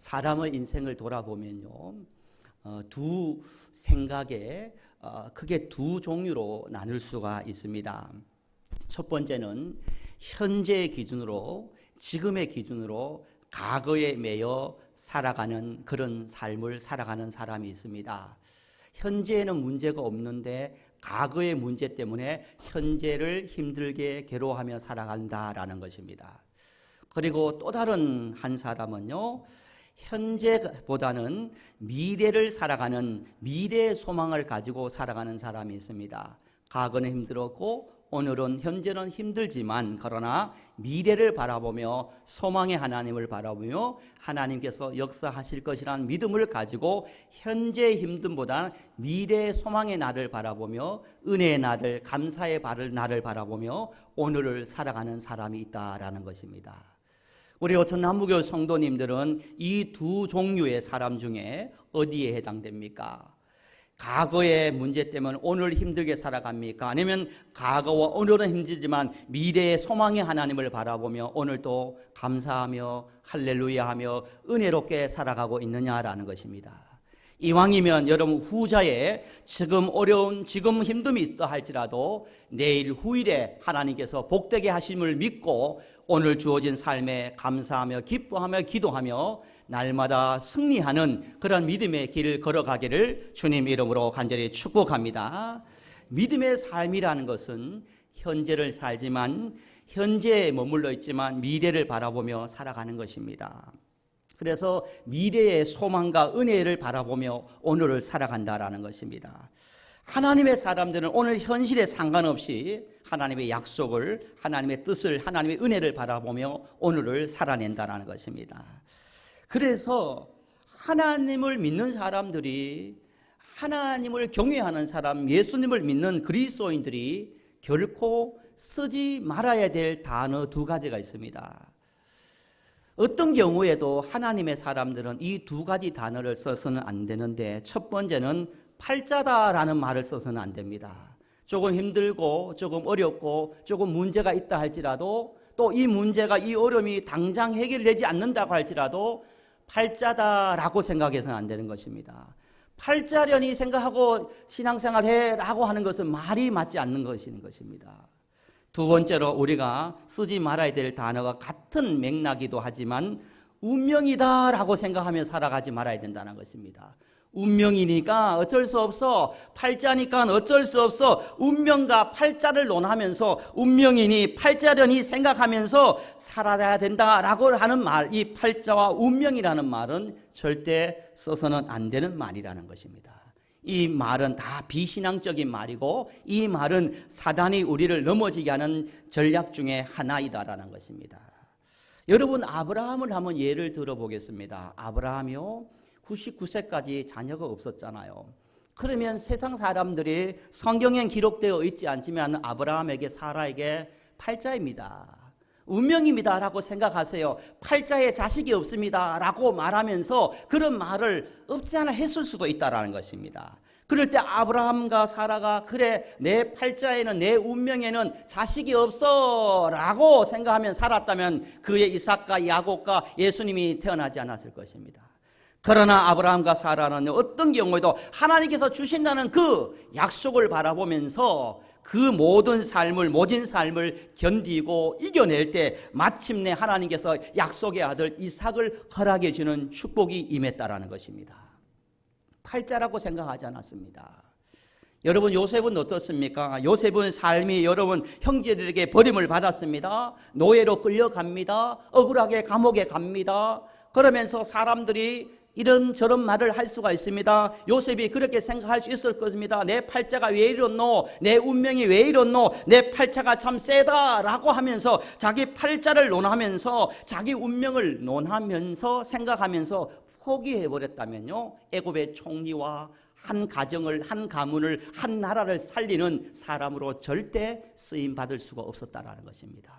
사람의 인생을 돌아보면요, 두 생각에 크게 두 종류로 나눌 수가 있습니다. 첫 번째는 현재의 기준으로, 지금의 기준으로 과거에 매여 살아가는 그런 삶을 살아가는 사람이 있습니다. 현재에는 문제가 없는데 과거의 문제 때문에 현재를 힘들게 괴로워하며 살아간다라는 것입니다. 그리고 또 다른 한 사람은요, 현재보다는 미래를 살아가는, 미래의 소망을 가지고 살아가는 사람이 있습니다. 과거는 힘들었고 오늘은, 현재는 힘들지만 그러나 미래를 바라보며 소망의 하나님을 바라보며 하나님께서 역사하실 것이라는 믿음을 가지고 현재의 힘듦보다 미래의 소망의 날을 바라보며 은혜의 날을, 감사의 날을 바라보며 오늘을 살아가는 사람이 있다라는 것입니다. 우리 어떤 남부교회 성도님들은 이 두 종류의 사람 중에 어디에 해당됩니까? 과거의 문제 때문에 오늘 힘들게 살아갑니까? 아니면 과거와 오늘은 힘들지만 미래의 소망의 하나님을 바라보며 오늘도 감사하며 할렐루야하며 은혜롭게 살아가고 있느냐라는 것입니다. 이왕이면 여러분 후자에 지금 어려운, 지금 힘듦이 있다 할지라도 내일 후일에 하나님께서 복되게 하심을 믿고 오늘 주어진 삶에 감사하며 기뻐하며 기도하며 날마다 승리하는 그런 믿음의 길을 걸어가기를 주님 이름으로 간절히 축복합니다. 믿음의 삶이라는 것은 현재를 살지만, 현재에 머물러 있지만 미래를 바라보며 살아가는 것입니다. 그래서 미래의 소망과 은혜를 바라보며 오늘을 살아간다라는 것입니다. 하나님의 사람들은 오늘 현실에 상관없이 하나님의 약속을, 하나님의 뜻을, 하나님의 은혜를 바라보며 오늘을 살아낸다라는 것입니다. 그래서 하나님을 믿는 사람들이, 하나님을 경외하는 사람, 예수님을 믿는 그리스도인들이 결코 쓰지 말아야 될 단어 두 가지가 있습니다. 어떤 경우에도 하나님의 사람들은 이 두 가지 단어를 써서는 안 되는데, 첫 번째는 팔자다라는 말을 써서는 안 됩니다. 조금 힘들고 조금 어렵고 조금 문제가 있다 할지라도, 또 이 문제가, 이 어려움이 당장 해결되지 않는다고 할지라도 팔자다라고 생각해서는 안 되는 것입니다. 팔자려니 생각하고 신앙생활 해라고 하는 것은 말이 맞지 않는 것입니다. 두 번째로 우리가 쓰지 말아야 될 단어가 같은 맥락이기도 하지만 운명이다라고 생각하며 살아가지 말아야 된다는 것입니다. 운명이니까 어쩔 수 없어, 팔자니까 어쩔 수 없어, 운명과 팔자를 논하면서 운명이니 팔자려니 생각하면서 살아야 된다라고 하는 말, 이 팔자와 운명이라는 말은 절대 써서는 안 되는 말이라는 것입니다. 이 말은 다 비신앙적인 말이고 이 말은 사단이 우리를 넘어지게 하는 전략 중에 하나이다라는 것입니다. 여러분, 아브라함을 한번 예를 들어보겠습니다. 아브라함이요, 99세까지 자녀가 없었잖아요. 그러면 세상 사람들이, 성경엔 기록되어 있지 않지만 아브라함에게, 사라에게 팔자입니다, 운명입니다 라고 생각하세요. 팔자에 자식이 없습니다 라고 말하면서 그런 말을 없지 않아 했을 수도 있다는 것입니다. 그럴 때 아브라함과 사라가, 그래 내 팔자에는, 내 운명에는 자식이 없어 라고 생각하면 살았다면 그의 이삭과 야곱과 예수님이 태어나지 않았을 것입니다. 그러나 아브라함과 사라는 어떤 경우에도 하나님께서 주신다는 그 약속을 바라보면서 그 모든 삶을, 모진 삶을 견디고 이겨낼 때 마침내 하나님께서 약속의 아들 이삭을 허락해 주는 축복이 임했다라는 것입니다. 팔자라고 생각하지 않았습니다. 여러분, 요셉은 어떻습니까? 요셉은 삶이, 여러분, 형제들에게 버림을 받았습니다. 노예로 끌려갑니다. 억울하게 감옥에 갑니다. 그러면서 사람들이 이런저런 말을 할 수가 있습니다. 요셉이 그렇게 생각할 수 있을 것입니다. 내 팔자가 왜 이렇노? 내 운명이 왜 이렇노? 내 팔자가 참 세다라고 하면서 자기 팔자를 논하면서 자기 운명을 논하면서 생각하면서 포기해버렸다면요, 애굽의 총리와 한 가정을, 한 가문을, 한 나라를 살리는 사람으로 절대 쓰임받을 수가 없었다라는 것입니다.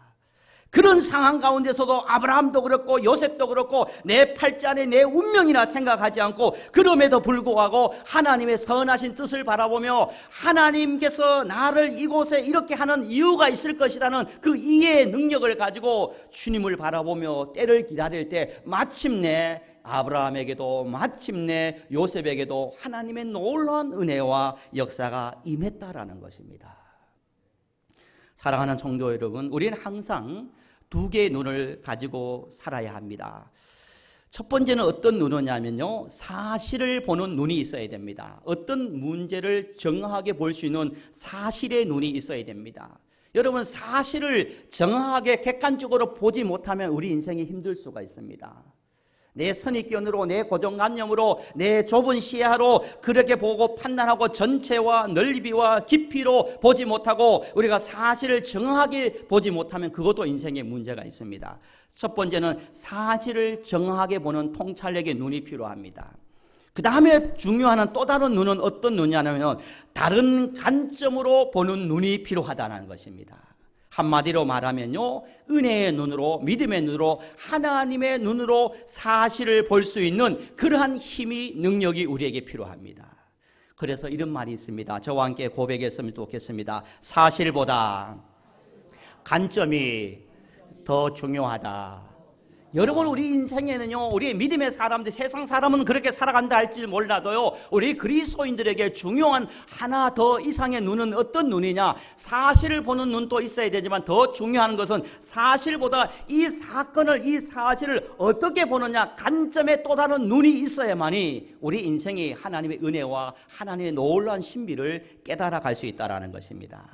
그런 상황 가운데서도 아브라함도 그렇고 요셉도 그렇고 내 팔자 안에 내 운명이나 생각하지 않고 그럼에도 불구하고 하나님의 선하신 뜻을 바라보며 하나님께서 나를 이곳에 이렇게 하는 이유가 있을 것이라는 그 이해의 능력을 가지고 주님을 바라보며 때를 기다릴 때 마침내 아브라함에게도 마침내 요셉에게도 하나님의 놀라운 은혜와 역사가 임했다라는 것입니다. 사랑하는 성도 여러분, 우리는 항상 두 개의 눈을 가지고 살아야 합니다. 첫 번째는 어떤 눈이냐면요, 사실을 보는 눈이 있어야 됩니다. 어떤 문제를 정확하게 볼 수 있는 사실의 눈이 있어야 됩니다. 여러분, 사실을 정확하게 객관적으로 보지 못하면 우리 인생이 힘들 수가 있습니다. 내 선입견으로, 내 고정관념으로, 내 좁은 시야로 그렇게 보고 판단하고 전체와 넓이와 깊이로 보지 못하고 우리가 사실을 정확하게 보지 못하면 그것도 인생에 문제가 있습니다. 첫 번째는 사실을 정확하게 보는 통찰력의 눈이 필요합니다. 그 다음에 중요한 또 다른 눈은 어떤 눈이냐면 다른 관점으로 보는 눈이 필요하다는 것입니다. 한마디로 말하면요, 은혜의 눈으로, 믿음의 눈으로, 하나님의 눈으로 사실을 볼 수 있는 그러한 힘이, 능력이 우리에게 필요합니다. 그래서 이런 말이 있습니다. 저와 함께 고백했으면 좋겠습니다. 사실보다 관점이 더 중요하다. 여러분, 우리 인생에는요, 우리 믿음의 사람들, 세상 사람은 그렇게 살아간다 할지 몰라도요, 우리 그리스도인들에게 중요한 하나 더 이상의 눈은 어떤 눈이냐? 사실을 보는 눈도 있어야 되지만 더 중요한 것은 사실보다 이 사건을, 이 사실을 어떻게 보느냐, 관점에 또 다른 눈이 있어야만이 우리 인생이 하나님의 은혜와 하나님의 놀라운 신비를 깨달아 갈 수 있다는 것입니다.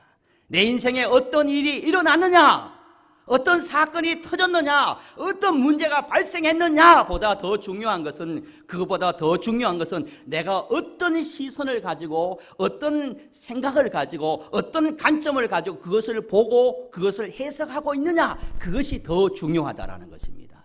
내 인생에 어떤 일이 일어났느냐, 어떤 사건이 터졌느냐, 어떤 문제가 발생했느냐 보다 더 중요한 것은, 그것보다 더 중요한 것은 내가 어떤 시선을 가지고, 어떤 생각을 가지고, 어떤 관점을 가지고 그것을 보고 그것을 해석하고 있느냐, 그것이 더 중요하다라는 것입니다.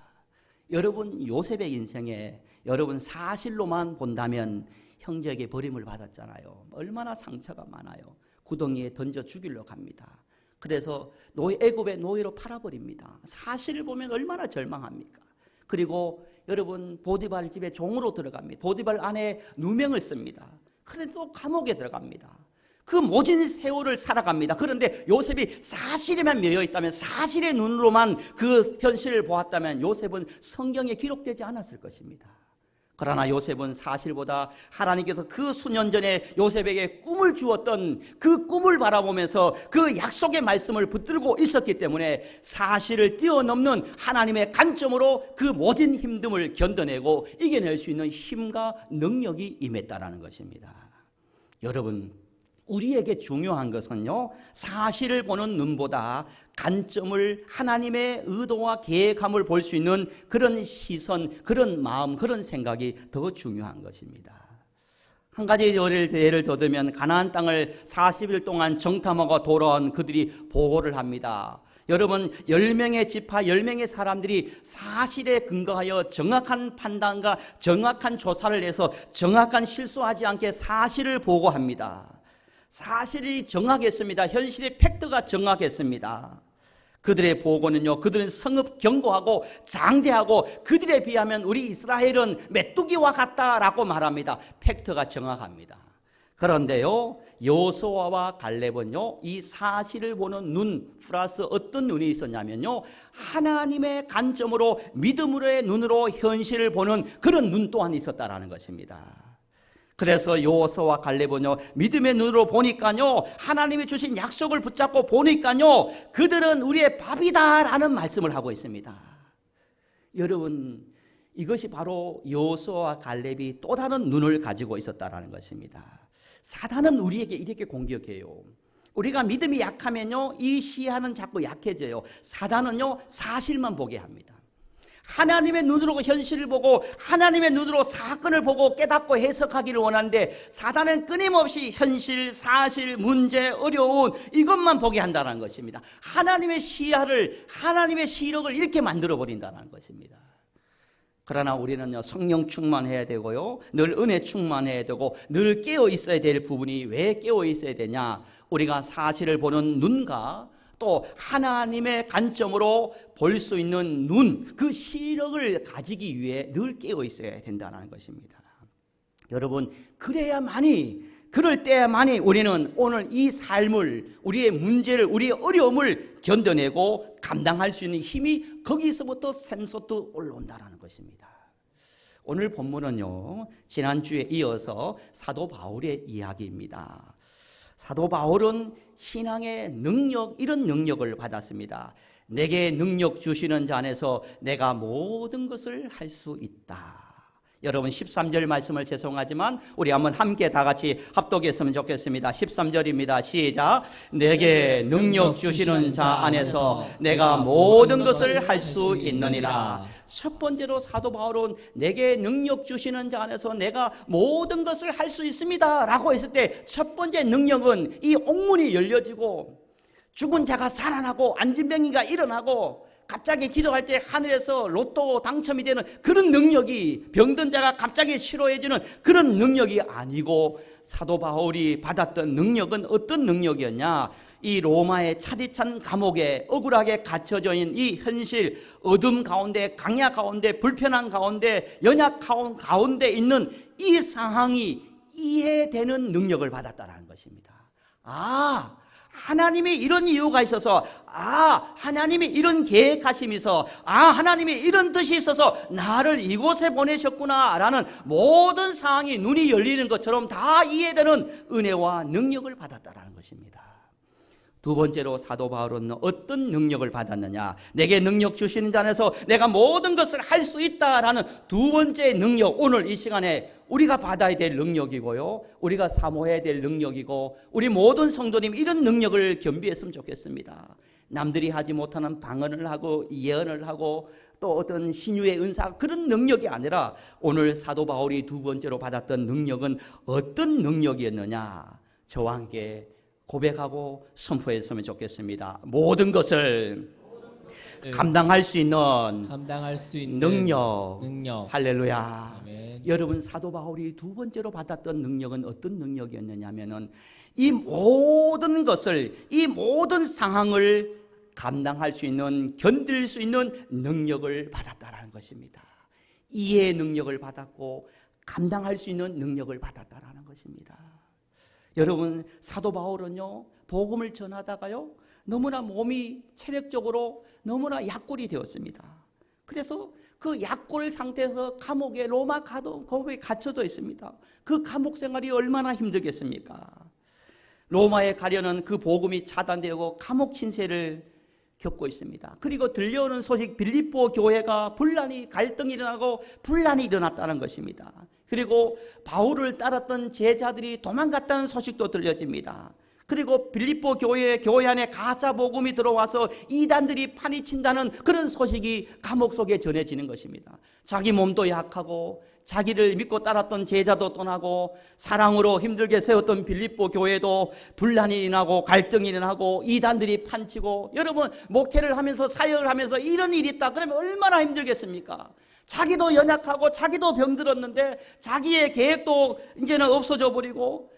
여러분, 요셉의 인생에 여러분 사실로만 본다면 형제에게 버림을 받았잖아요. 얼마나 상처가 많아요. 구덩이에 던져 죽이려고 합니다. 그래서 애굽의 노예로 팔아버립니다. 사실을 보면 얼마나 절망합니까? 그리고 여러분, 보디발 집에 종으로 들어갑니다. 보디발 안에 누명을 씁니다. 그런데 또 감옥에 들어갑니다. 그 모진 세월을 살아갑니다. 그런데 요셉이 사실에만 매여 있다면, 사실의 눈으로만 그 현실을 보았다면 요셉은 성경에 기록되지 않았을 것입니다. 그러나 요셉은 사실보다 하나님께서 그 수년 전에 요셉에게 꿈을 주었던 그 꿈을 바라보면서 그 약속의 말씀을 붙들고 있었기 때문에 사실을 뛰어넘는 하나님의 관점으로 그 모진 힘듦을 견뎌내고 이겨낼 수 있는 힘과 능력이 임했다라는 것입니다. 여러분, 우리에게 중요한 것은요, 사실을 보는 눈보다 관점을, 하나님의 의도와 계획함을 볼 수 있는 그런 시선, 그런 마음, 그런 생각이 더 중요한 것입니다. 한 가지 예를 더 들면 가나안 땅을 40일 동안 정탐하고 돌아온 그들이 보고를 합니다. 여러분, 10명의 지파, 10명의 사람들이 사실에 근거하여 정확한 판단과 정확한 조사를 해서 정확한 실수하지 않게 사실을 보고합니다. 사실이 정확했습니다. 현실의 팩트가 정확했습니다. 그들의 보고는요, 그들은 성읍 견고하고 장대하고 그들에 비하면 우리 이스라엘은 메뚜기와 같다라고 말합니다. 팩트가 정확합니다. 그런데요, 여호수아와 갈렙은요, 이 사실을 보는 눈 플러스 어떤 눈이 있었냐면요, 하나님의 관점으로, 믿음으로의 눈으로 현실을 보는 그런 눈 또한 있었다라는 것입니다. 그래서 여호수아와 갈렙은요, 믿음의 눈으로 보니까요, 하나님이 주신 약속을 붙잡고 보니까요, 그들은 우리의 밥이다라는 말씀을 하고 있습니다. 여러분, 이것이 바로 여호수아와 갈렙이 또 다른 눈을 가지고 있었다라는 것입니다. 사단은 우리에게 이렇게 공격해요. 우리가 믿음이 약하면요, 이 시야는 자꾸 약해져요. 사단은요, 사실만 보게 합니다. 하나님의 눈으로 현실을 보고 하나님의 눈으로 사건을 보고 깨닫고 해석하기를 원하는데 사단은 끊임없이 현실, 사실, 문제, 어려운 이것만 보게 한다는 것입니다. 하나님의 시야를, 하나님의 시력을 이렇게 만들어버린다는 것입니다. 그러나 우리는요, 성령 충만해야 되고요, 늘 은혜 충만해야 되고 늘 깨어 있어야 될 부분이 왜 깨어 있어야 되냐? 우리가 사실을 보는 눈과 또 하나님의 관점으로 볼 수 있는 눈, 그 시력을 가지기 위해 늘 깨어 있어야 된다는 것입니다. 여러분, 그럴 때만이 우리는 오늘 이 삶을, 우리의 문제를, 우리의 어려움을 견뎌내고 감당할 수 있는 힘이 거기서부터 샘솟듯 올라온다는 것입니다. 오늘 본문은요, 지난주에 이어서 사도 바울의 이야기입니다. 사도 바울은 신앙의 능력, 이런 능력을 받았습니다. 내게 능력 주시는 자 안에서 내가 모든 것을 할 수 있다. 여러분 13절 말씀을 죄송하지만 우리 한번 함께 다 같이 합독했으면 좋겠습니다. 13절입니다. 시작. 내게 능력 주시는 자 안에서 내가 모든 것을 할 수 있느니라. 첫 번째로 사도 바울은 내게 능력 주시는 자 안에서 내가 모든 것을 할 수 있습니다 라고 했을 때 첫 번째 능력은 이 옥문이 열려지고 죽은 자가 살아나고 안진병이가 일어나고 갑자기 기도할 때 하늘에서 로또 당첨이 되는 그런 능력이, 병든 자가 갑자기 치료해주는 그런 능력이 아니고, 사도 바울이 받았던 능력은 어떤 능력이었냐? 이 로마의 차디찬 감옥에 억울하게 갇혀져 있는 이 현실, 어둠 가운데, 강야 가운데, 불편한 가운데, 연약 가운데 있는 이 상황이 이해되는 능력을 받았다는 것입니다. 하나님이 이런 이유가 있어서, 하나님이 이런 계획하심이 있어, 하나님이 이런 뜻이 있어서 나를 이곳에 보내셨구나 라는 모든 상황이 눈이 열리는 것처럼 다 이해되는 은혜와 능력을 받았다는 것입니다. 두 번째로 사도 바울은 어떤 능력을 받았느냐? 내게 능력 주시는 자 안에서 내가 모든 것을 할 수 있다라는 두 번째 능력, 오늘 이 시간에 우리가 받아야 될 능력이고요, 우리가 사모해야 될 능력이고, 우리 모든 성도님 이런 능력을 겸비했으면 좋겠습니다. 남들이 하지 못하는 방언을 하고 예언을 하고 또 어떤 신유의 은사, 그런 능력이 아니라 오늘 사도 바울이 두 번째로 받았던 능력은 어떤 능력이었느냐? 저와 함께 고백하고 선포했으면 좋겠습니다. 모든 것을 감당할 수 있는 능력. 할렐루야. 아멘. 여러분, 사도 바울이 두 번째로 받았던 능력은 어떤 능력이었느냐면은 이 모든 것을, 이 모든 상황을 감당할 수 있는, 견딜 수 있는 능력을 받았다라는 것입니다. 이해의 능력을 받았고 감당할 수 있는 능력을 받았다라는 것입니다. 여러분, 사도 바울은요, 복음을 전하다가요, 너무나 몸이 체력적으로 너무나 약골이 되었습니다. 그래서 그 약골 상태에서 감옥에, 로마 감옥에 갇혀져 있습니다. 그 감옥 생활이 얼마나 힘들겠습니까? 로마에 가려는 그 복음이 차단되고 감옥 신세를 겪고 있습니다. 그리고 들려오는 소식, 빌립보 교회가 갈등이 일어나고 분란이 일어났다는 것입니다. 그리고 바울을 따랐던 제자들이 도망갔다는 소식도 들려집니다. 그리고 빌립보 교회 안에 가짜 복음이 들어와서 이단들이 파니친다는 그런 소식이 감옥 속에 전해지는 것입니다. 자기 몸도 약하고 자기를 믿고 따랐던 제자도 떠나고 사랑으로 힘들게 세웠던 빌립보 교회도 분란이 일어나고 갈등이 일어나고 이단들이 판치고, 여러분, 목회를 하면서 사역을 하면서 이런 일이 있다 그러면 얼마나 힘들겠습니까? 자기도 연약하고 자기도 병들었는데 자기의 계획도 이제는 없어져 버리고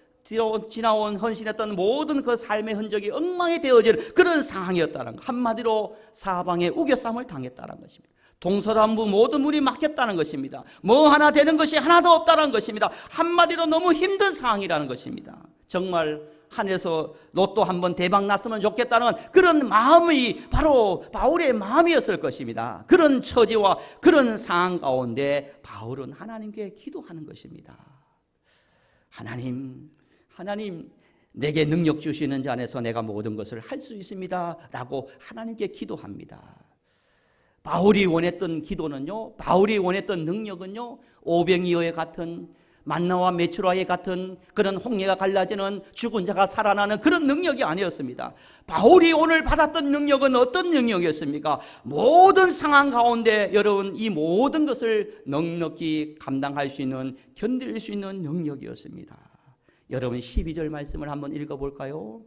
지나온 헌신했던 모든 그 삶의 흔적이 엉망이 되어질 그런 상황이었다는 것. 한마디로 사방에 우겨쌈을 당했다는 것입니다. 동서남북 모든 문이 막혔다는 것입니다. 뭐 하나 되는 것이 하나도 없다는 것입니다. 한마디로 너무 힘든 상황이라는 것입니다. 정말 하늘에서 로또 한번 대박 났으면 좋겠다는 그런 마음이 바로 바울의 마음이었을 것입니다. 그런 처지와 그런 상황 가운데 바울은 하나님께 기도하는 것입니다. 하나님, 내게 능력 주시는 자 안에서 내가 모든 것을 할 수 있습니다 라고 하나님께 기도합니다. 바울이 원했던 기도는요, 바울이 원했던 능력은요, 오병이어의 같은, 만나와 메추라의 같은 그런 홍해가 갈라지는, 죽은 자가 살아나는 그런 능력이 아니었습니다. 바울이 오늘 받았던 능력은 어떤 능력이었습니까? 모든 상황 가운데 여러분, 이 모든 것을 넉넉히 감당할 수 있는, 견딜 수 있는 능력이었습니다. 여러분, 12절 말씀을 한번 읽어볼까요?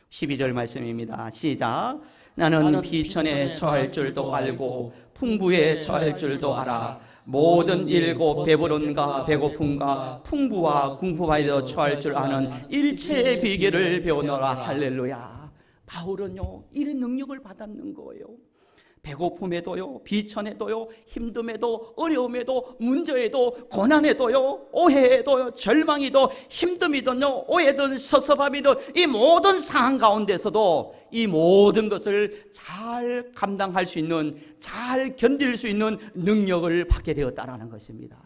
12절 말씀입니다. 시작. 나는 비천에 처할 줄도 알고 풍부에 처할 줄도 알아. 모든 일고 배부른가 배고픔과 풍부와 궁핍하여 처할 줄 아는 일체의 비결을 배우노라. 할렐루야. 바울은요, 이런 능력을 받았는 거예요. 배고픔에도요, 비천에도요, 힘듦에도, 어려움에도, 문제에도, 고난에도요, 오해에도요, 절망이도, 힘듦이든요, 오해든 섭섭함이든 이 모든 상황 가운데서도 이 모든 것을 잘 감당할 수 있는, 잘 견딜 수 있는 능력을 받게 되었다는 것입니다.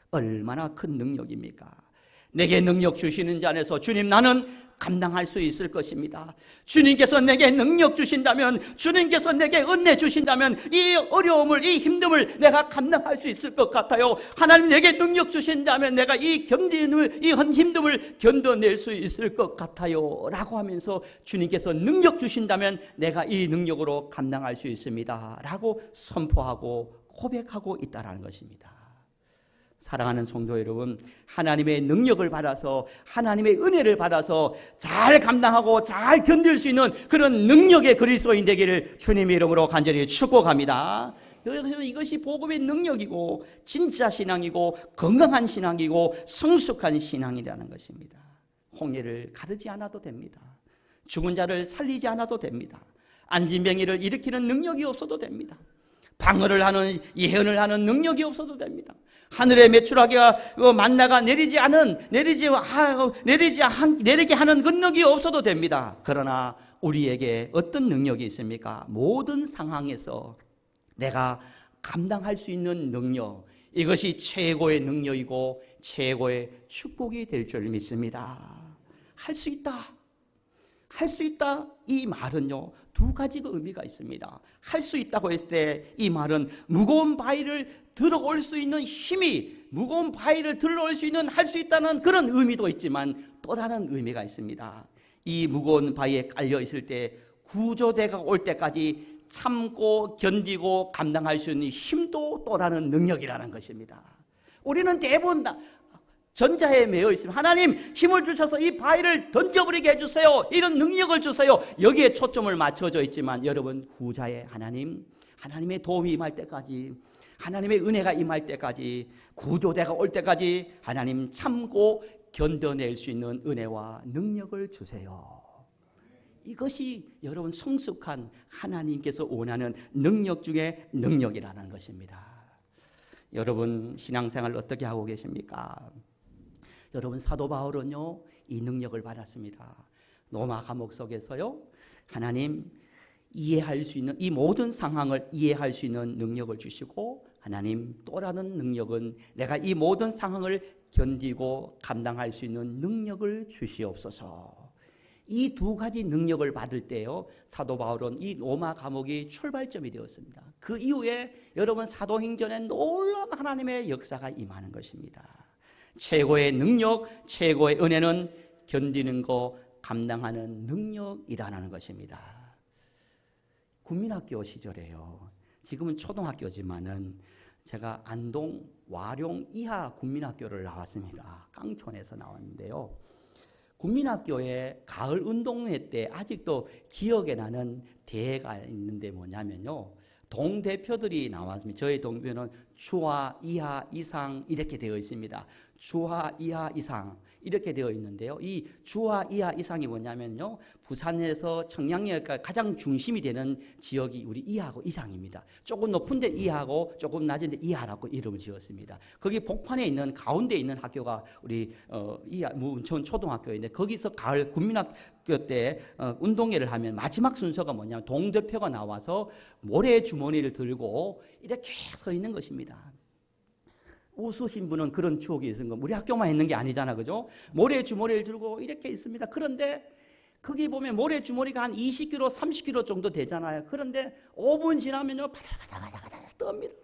얼마나 큰 능력입니까? 내게 능력 주시는 자 안에서 주님, 나는 감당할 수 있을 것입니다. 주님께서 내게 능력 주신다면, 주님께서 내게 은혜 주신다면 이 어려움을, 이 힘듦을 내가 감당할 수 있을 것 같아요. 하나님 내게 능력 주신다면 내가 이 힘듦을 견뎌낼 수 있을 것 같아요 라고 하면서 주님께서 능력 주신다면 내가 이 능력으로 감당할 수 있습니다 라고 선포하고 고백하고 있다는 것입니다. 사랑하는 성도 여러분, 하나님의 능력을 받아서, 하나님의 은혜를 받아서 잘 감당하고 잘 견딜 수 있는 그런 능력의 그리스도인 되기를 주님의 이름으로 간절히 축복합니다. 이것이 복음의 능력이고 진짜 신앙이고 건강한 신앙이고 성숙한 신앙이라는 것입니다. 홍해를 가르지 않아도 됩니다. 죽은 자를 살리지 않아도 됩니다. 안진병이를 일으키는 능력이 없어도 됩니다. 방언을 하는, 예언을 하는 능력이 없어도 됩니다. 하늘의 메추라기가 만나가 내리게 하는 능력이 없어도 됩니다. 그러나 우리에게 어떤 능력이 있습니까? 모든 상황에서 내가 감당할 수 있는 능력, 이것이 최고의 능력이고 최고의 축복이 될 줄 믿습니다. 할 수 있다. 할 수 있다. 이 말은요, 두 가지가 의미가 있습니다. 할 수 있다고 했을 때 이 말은 무거운 바위를 들어올 수 있는 힘이, 무거운 바위를 들어올 수 있는, 할 수 있다는 그런 의미도 있지만 또 다른 의미가 있습니다. 이 무거운 바위에 깔려 있을 때 구조대가 올 때까지 참고 견디고 감당할 수 있는 힘도 또 다른 능력이라는 것입니다. 우리는 대부분 전자에 매여 있습니다. 하나님 힘을 주셔서 이 바위를 던져버리게 해주세요. 이런 능력을 주세요. 여기에 초점을 맞춰져 있지만 여러분, 후자에 하나님의 도움이 임할 때까지, 하나님의 은혜가 임할 때까지, 구조대가 올 때까지 하나님 참고 견뎌낼 수 있는 은혜와 능력을 주세요. 이것이 여러분 성숙한 하나님께서 원하는 능력 중에 능력이라는 것입니다. 여러분 신앙생활 어떻게 하고 계십니까? 여러분 사도 바울은요, 이 능력을 받았습니다. 로마 감옥 속에서요, 하나님 이해할 수 있는, 이 모든 상황을 이해할 수 있는 능력을 주시고, 하나님 또 다른 능력은 내가 이 모든 상황을 견디고 감당할 수 있는 능력을 주시옵소서. 이 두 가지 능력을 받을 때요, 사도 바울은 이 로마 감옥이 출발점이 되었습니다. 그 이후에 여러분 사도행전에 놀라운 하나님의 역사가 임하는 것입니다. 최고의 능력, 최고의 은혜는 견디는 거, 감당하는 능력이라는 것입니다. 국민학교 시절에요, 지금은 초등학교지만은 제가 안동 와룡 이하 국민학교를 나왔습니다. 깡촌에서 나왔는데요, 국민학교에 가을 운동회 때 아직도 기억에 나는 대회가 있는데 뭐냐면요, 동대표들이 나왔습니다. 저희 동대표는 주하, 이하, 이상 이렇게 되어 있습니다. 주하, 이하, 이상 이렇게 되어 있는데요, 이 주하, 이하, 이상이 뭐냐면요, 부산에서 청량리가 가장 중심이 되는 지역이 우리 이하고 이상입니다. 조금 높은 데 이하고 조금 낮은 데 이하라고 이름을 지었습니다. 거기 복판에 있는 가운데 있는 학교가 우리 이하 문천 초등학교인데, 거기서 가을 국민학교 때 운동회를 하면 마지막 순서가 뭐냐면 동대표가 나와서 모래 주머니를 들고 이렇게 서 있는 것입니다. 웃으신 분은 그런 추억이 있는 거, 우리 학교만 있는 게 아니잖아, 그죠? 모래 주머니를 들고 이렇게 있습니다. 그런데 거기 보면 모래 주머니가 한 20kg, 30kg 정도 되잖아요. 그런데 5분 지나면요, 바다바다바다 뜹니다.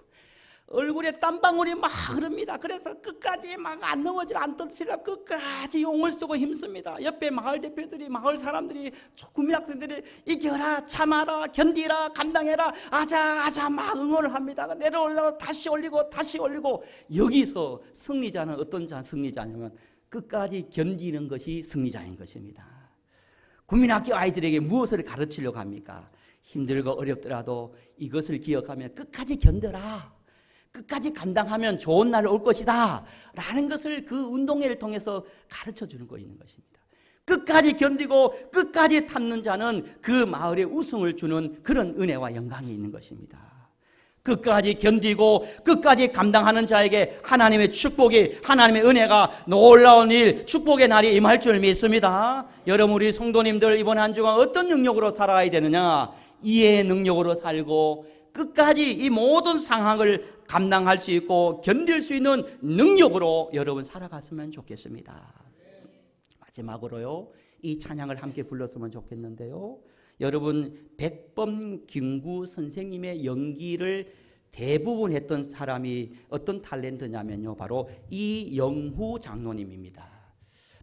얼굴에 땀방울이 막 흐릅니다. 그래서 끝까지 막 안 넘어지라, 안 떨어지라 끝까지 용을 쓰고 힘씁니다. 옆에 마을 대표들이, 마을 사람들이, 국민학생들이 이겨라, 참아라, 견디라, 감당해라, 아자 막 응원을 합니다. 내려올라고 다시 올리고 다시 올리고. 여기서 승리자는 어떤 승리자냐면 끝까지 견디는 것이 승리자인 것입니다. 국민학교 아이들에게 무엇을 가르치려고 합니까? 힘들고 어렵더라도 이것을 기억하면 끝까지 견뎌라, 끝까지 감당하면 좋은 날 올 것이다 라는 것을 그 운동회를 통해서 가르쳐 주는 거 있는 것입니다. 끝까지 견디고 끝까지 참는 자는 그 마을에 우승을 주는 그런 은혜와 영광이 있는 것입니다. 끝까지 견디고 끝까지 감당하는 자에게 하나님의 축복이, 하나님의 은혜가, 놀라운 일, 축복의 날이 임할 줄 믿습니다. 여러분, 우리 성도님들 이번 한 주간 어떤 능력으로 살아야 되느냐? 이해의 능력으로 살고 끝까지 이 모든 상황을 감당할 수 있고 견딜 수 있는 능력으로 여러분 살아갔으면 좋겠습니다. 마지막으로요, 이 찬양을 함께 불렀으면 좋겠는데요, 여러분, 백범김구 선생님의 연기를 대부분 했던 사람이 어떤 탤런트냐면요, 바로 이영후 장로님입니다.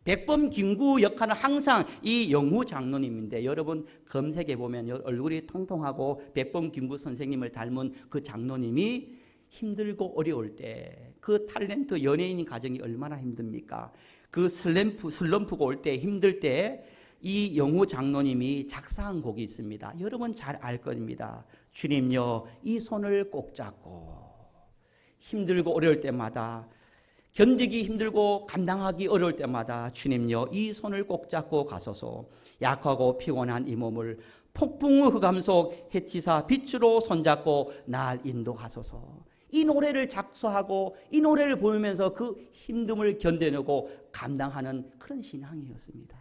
백범김구 역할은 항상 이영후 장로님인데, 여러분 검색해 보면 얼굴이 통통하고 백범김구 선생님을 닮은 그 장로님이 힘들고 어려울 때 그 탤런트 연예인 가정이 얼마나 힘듭니까? 그 슬럼프가 올 때, 힘들 때 이 영후 장로님이 작사한 곡이 있습니다. 여러분 잘 알 겁니다. 주님여, 이 손을 꼭 잡고 힘들고 어려울 때마다, 견디기 힘들고 감당하기 어려울 때마다 주님여, 이 손을 꼭 잡고 가소서. 약하고 피곤한 이 몸을 폭풍의 흑암 속 해치사 빛으로 손잡고 날 인도하소서. 이 노래를 작사하고 이 노래를 부르면서 그 힘듦을 견뎌내고 감당하는 그런 신앙이었습니다.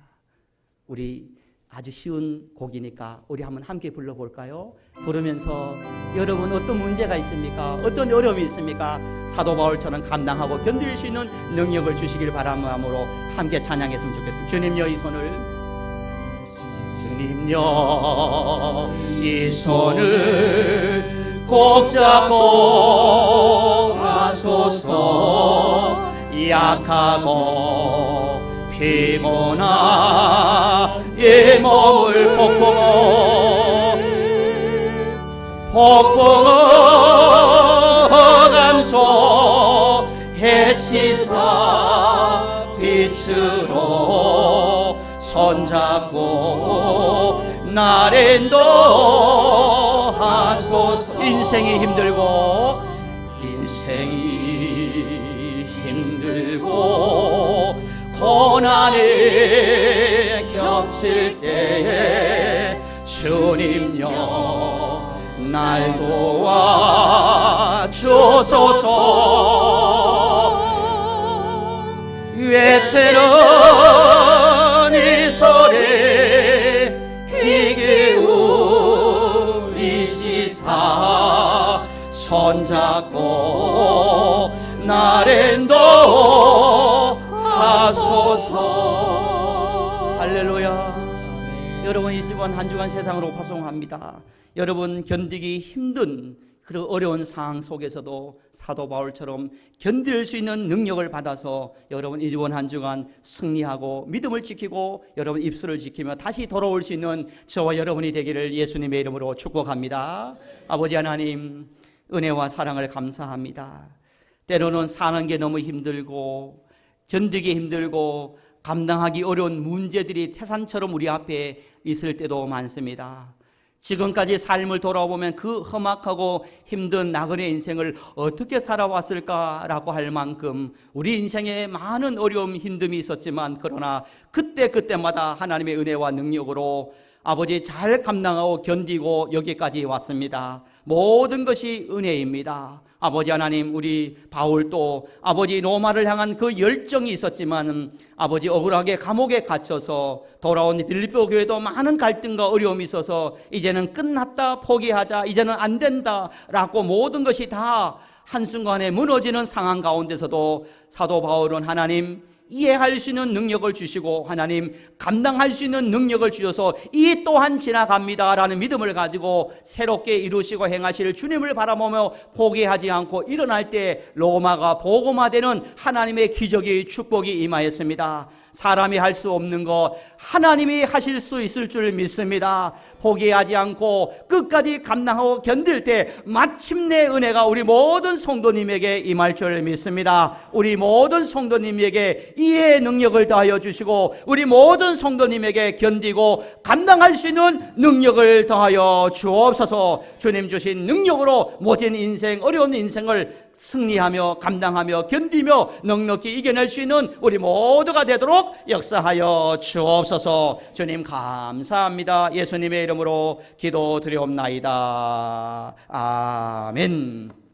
우리 아주 쉬운 곡이니까 우리 한번 함께 불러볼까요? 부르면서 여러분 어떤 문제가 있습니까? 어떤 어려움이 있습니까? 사도 바울처럼 감당하고 견딜 수 있는 능력을 주시길 바람으로 함께 찬양했으면 좋겠습니다. 주님여, 이 손을, 주님여, 이 손을 꼭 잡고 가소서. 약하고 피곤한 이 몸을 폭풍의 감소 해치사 빛으로 손잡고 날 인도하소서. 인생이 힘들고 고난이 겹칠 때에 주님여, 날 도와주소서. 외치는 이 소리 귀 기울이시사 손잡고 날 인도하소서. 할렐루야. 여러분, 이 집은 한 주간 세상으로 파송합니다. 여러분, 견디기 힘든 그런 어려운 상황 속에서도 사도 바울처럼 견딜 수 있는 능력을 받아서 여러분 이번 한 주간 승리하고 믿음을 지키고 여러분 입술을 지키며 다시 돌아올 수 있는 저와 여러분이 되기를 예수님의 이름으로 축복합니다. 아버지 하나님, 은혜와 사랑을 감사합니다. 때로는 사는 게 너무 힘들고 견디기 힘들고 감당하기 어려운 문제들이 태산처럼 우리 앞에 있을 때도 많습니다. 지금까지 삶을 돌아보면 그 험악하고 힘든 나그네 인생을 어떻게 살아왔을까라고 할 만큼 우리 인생에 많은 어려움, 힘듦이 있었지만 그러나 그때마다 하나님의 은혜와 능력으로 아버지 잘 감당하고 견디고 여기까지 왔습니다. 모든 것이 은혜입니다. 아버지 하나님, 우리 바울도 아버지 로마를 향한 그 열정이 있었지만 아버지 억울하게 감옥에 갇혀서 돌아온 빌립보 교회도 많은 갈등과 어려움이 있어서 이제는 끝났다, 포기하자, 이제는 안 된다 라고 모든 것이 다 한순간에 무너지는 상황 가운데서도 사도 바울은 하나님 이해할 수 있는 능력을 주시고 하나님 감당할 수 있는 능력을 주셔서 이 또한 지나갑니다 라는 믿음을 가지고 새롭게 이루시고 행하실 주님을 바라보며 포기하지 않고 일어날 때 로마가 복음화되는 하나님의 기적이 축복이 임하였습니다. 사람이 할 수 없는 것 하나님이 하실 수 있을 줄 믿습니다. 포기하지 않고 끝까지 감당하고 견딜 때 마침내 은혜가 우리 모든 성도님에게 임할 줄 믿습니다. 우리 모든 성도님에게 이해의 능력을 더하여 주시고 우리 모든 성도님에게 견디고 감당할 수 있는 능력을 더하여 주옵소서. 주님 주신 능력으로 모진 인생, 어려운 인생을 승리하며 감당하며 견디며 넉넉히 이겨낼 수 있는 우리 모두가 되도록 역사하여 주옵소서. 주님 감사합니다. 예수님의 이름으로 기도드리옵나이다. 아멘.